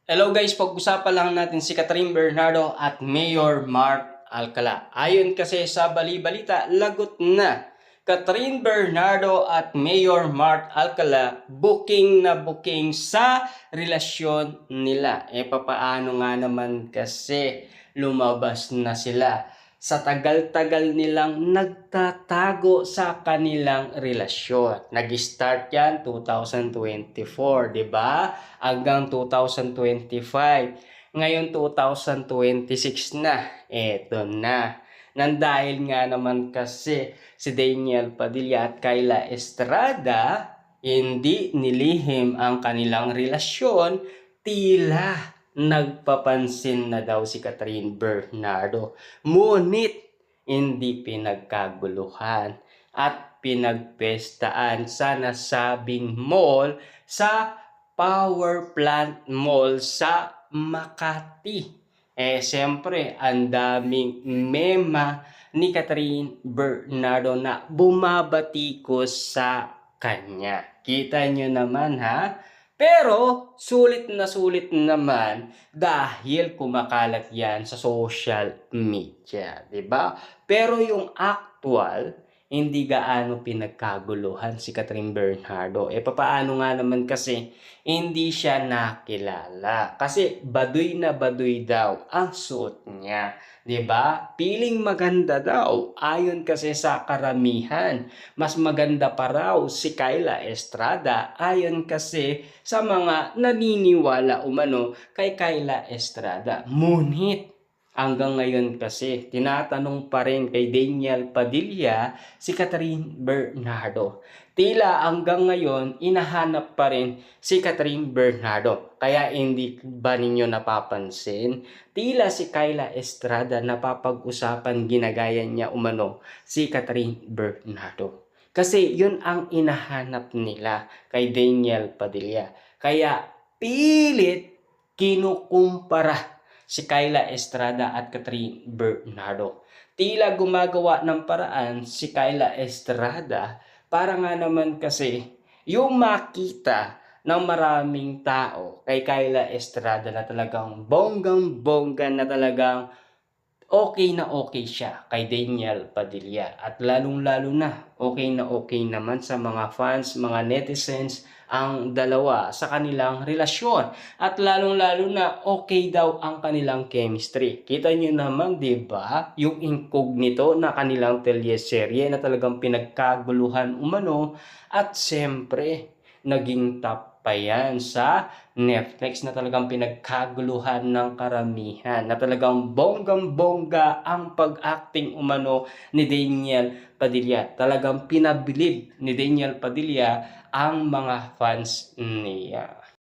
Hello guys, pag-usapan lang natin si Catherine Bernardo at Mayor Mark Alcala. Ayon kasi sa bali-balita, lagot na Catherine Bernardo at Mayor Mark Alcala booking na booking sa relasyon nila. Papaano nga naman kasi lumabas na sila sa tagal-tagal nilang nagtatago sa kanilang relasyon. Nag-start yan 2024, di ba? Hanggang 2025. Ngayon 2026 na. Eto na. Nang dahil nga naman kasi si Daniel Padilla at Kyla Estrada hindi nilihim ang kanilang relasyon, tila nagpapansin na daw si Catherine Bernardo. Ngunit hindi pinagkaguluhan at pinagpestaan sa nasabing mall sa Power Plant Mall sa Makati. Siyempre, ang daming mema ni Catherine Bernardo na bumabatikos sa kanya. Kita nyo naman ha? Pero, sulit naman dahil kumakalat yan sa social media. 'Di ba? Pero yung actual, hindi gaano pinagkaguluhan si Catherine Bernardo. Papaano nga naman kasi hindi siya nakilala. Kasi baduy na baduy daw ang suot niya. 'Di ba? Piling maganda daw. Ayon kasi sa karamihan. Mas maganda pa raw si Kyla Estrada. Ayon kasi sa mga naniniwala umano kay Kyla Estrada. Ngunit hanggang ngayon kasi, tinatanong pa rin kay Daniel Padilla si Catherine Bernardo. Tila hanggang ngayon, inahanap pa rin si Catherine Bernardo. Kaya hindi ba ninyo napapansin? Tila si Kyla Estrada napapag-usapan ginagaya niya umano si Catherine Bernardo. Kasi yun ang inahanap nila kay Daniel Padilla. Kaya pilit kinukumpara si Kyla Estrada at Catherine Bernardo. Tila gumagawa ng paraan si Kyla Estrada para nga naman kasi yung makita ng maraming tao kay Kyla Estrada na talagang bonggang-bongga na talagang okay siya kay Daniel Padilla. At lalong-lalo na okay naman sa mga fans, mga netizens ang dalawa sa kanilang relasyon. At lalong-lalo na okay daw ang kanilang chemistry. Kita nyo naman, di ba? Yung incognito na kanilang teleserye na talagang pinagkaguluhan umano. At siyempre, naging top pa yan sa Netflix na talagang pinagkaguluhan ng karamihan, na talagang bonggang-bongga ang pag-acting umano ni Daniel Padilla. Talagang pinabilib ni Daniel Padilla ang mga fans niya.